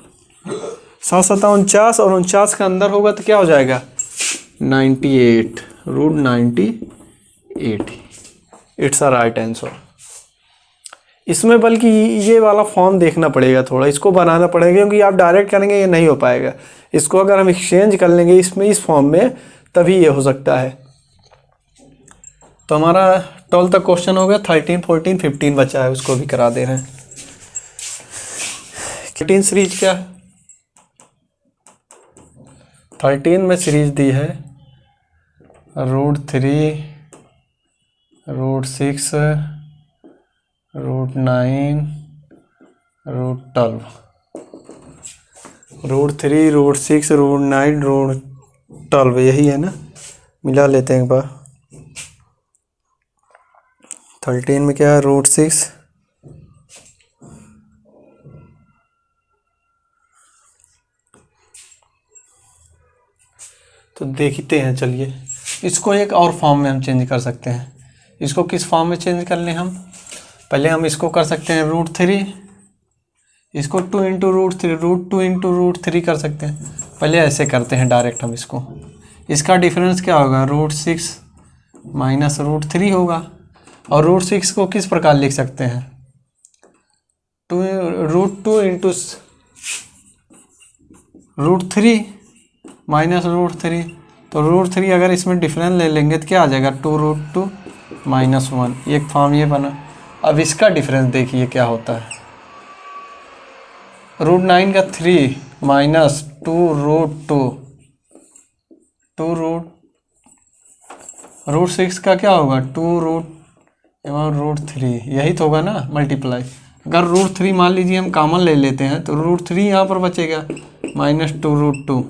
7 7 49 और 49 का अंदर होगा तो क्या हो जाएगा 98, √98। It's a right answer. इसमें बल्कि ये वाला फॉर्म देखना पड़ेगा, थोड़ा इसको बनाना पड़ेगा, क्योंकि आप डायरेक्ट करेंगे ये नहीं हो पाएगा। इसको अगर हम एक्सचेंज कर लेंगे इसमें इस फॉर्म में तभी ये हो सकता है। तो हमारा 12 तक क्वेश्चन हो गया। 13 14 15 बचा है, उसको भी करा दे रहे हैं। 13 सीरीज क्या है, 13 में सीरीज दी है √3, √6, √9, √12। √3, √6, √9, √12 यही है ना, मिला लेते हैं एक बार। 13 में क्या है √6, तो देखते हैं। चलिए इसको एक और फॉर्म में हम चेंज कर सकते हैं। इसको किस फॉर्म में चेंज कर लें हम, पहले हम इसको कर सकते हैं √3, इसको 2 × √3, √2 × √3 कर सकते हैं। पहले ऐसे करते हैं डायरेक्ट हम इसको। इसका डिफरेंस क्या होगा √6 माइनस √3 होगा। और √6 को किस प्रकार लिख सकते हैं, √2 × √3 माइनस √3। तो √3 अगर इसमें डिफरेंस ले लेंगे तो क्या आ जाएगा 2√2 माइनस 1। एक फॉर्म ये बना। अब इसका डिफरेंस देखिए क्या होता है, √9 का 3 माइनस 2√2, √6 का क्या होगा 2√3, यही तो होगा ना मल्टीप्लाई। अगर √3 मान लीजिए हम कॉमन ले लेते हैं तो √3 यहाँ पर बचेगा माइनस 2√2।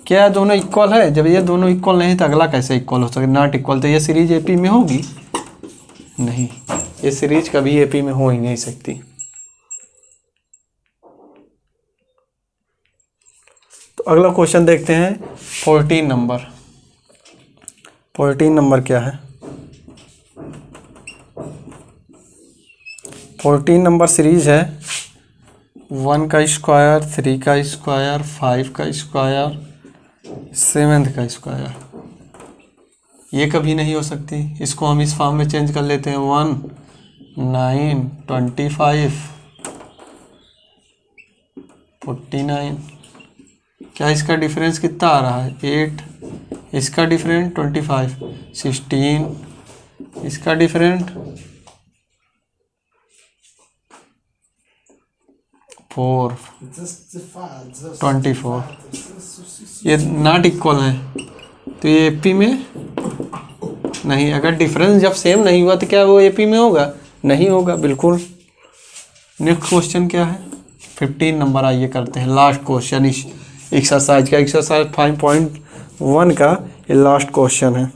क्या दोनों इक्वल है, जब ये दोनों इक्वल नहीं तो अगला कैसे इक्वल हो सकता, नॉट इक्वल। तो ये सीरीज एपी में होगी नहीं, ये सीरीज कभी एपी में हो ही नहीं सकती। तो अगला क्वेश्चन देखते हैं 14 नंबर। 14 नंबर क्या है, 14 नंबर सीरीज है 1 का स्क्वायर, 3 का स्क्वायर, 5 का स्क्वायर, 7 का स्क्वायर। ये कभी नहीं हो सकती। इसको हम इस फॉर्म में चेंज कर लेते हैं 1 9 25 49। क्या इसका डिफरेंस कितना आ रहा है 8, इसका डिफरेंट 25 16, इसका डिफरेंट 4 24। ये नॉट इक्वल है तो ये एपी में नहीं। अगर डिफरेंस जब सेम नहीं हुआ तो क्या वो एपी में होगा, नहीं होगा बिल्कुल। नेक्स्ट क्वेश्चन क्या है 15 नंबर। आइए करते हैं लास्ट क्वेश्चन इस एक्सरसाइज का, एक्सरसाइज 5.1 का ये लास्ट क्वेश्चन है।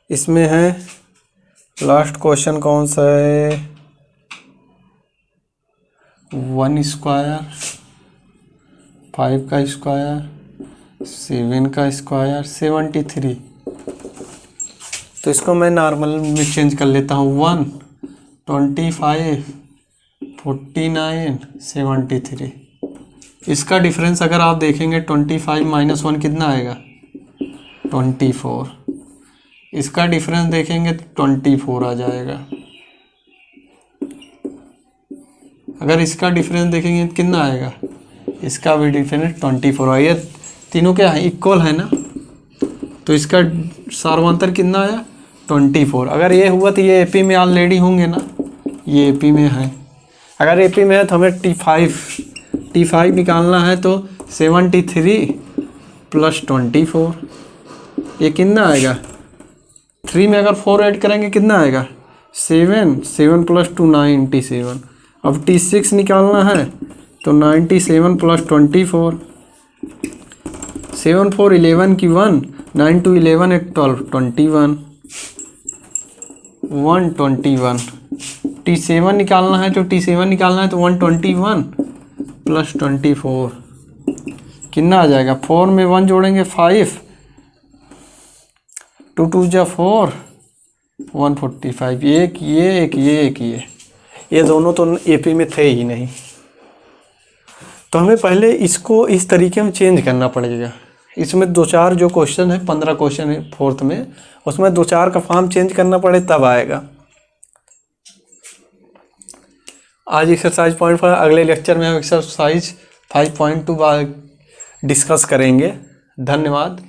इसमें है लास्ट क्वेश्चन कौन सा है, 1 स्क्वायर, 5 का स्क्वायर, 7 का स्क्वायर, 73। तो इसको मैं नॉर्मल में चेंज कर लेता हूँ 1 25 49 73। इसका डिफरेंस अगर आप देखेंगे 25 माइनस 1 कितना आएगा 24। इसका डिफरेंस देखेंगे तो 24 आ जाएगा। अगर इसका डिफरेंस देखेंगे तो कितना आएगा, इसका भी डिफरेंस 24 है। ये तीनों क्या है, इक्वल है ना, तो इसका सार्वंतर कितना आया 24। अगर ये हुआ तो ये एपी में ऑलरेडी होंगे ना, ये एपी में है। अगर एपी में है तो हमें T5 निकालना है, तो 73 प्लस 24, ये कितना आएगा, 3 में अगर 4 ऐड करेंगे कितना आएगा 7 प्लस 2 97। अब T6 निकालना है तो 97 प्लस 24, 7 4 11 की 1, 9 2 11 एक 12 21 121। T7 निकालना है तो 121 प्लस 24 कितना आ जाएगा, 4 में 1 जोड़ेंगे 5, 2 2 जा 4 145। एक ये दोनों तो एपी में थे ही नहीं, तो हमें पहले इसको इस तरीके में चेंज करना पड़ेगा। इसमें 2-4 जो क्वेश्चन है, 15 क्वेश्चन है फोर्थ में, उसमें 2-4 का फॉर्म चेंज करना पड़े तब आएगा। आज एक्सरसाइज 0.5, अगले लेक्चर में हम एक्सरसाइज 5.2 डिस्कस करेंगे। धन्यवाद।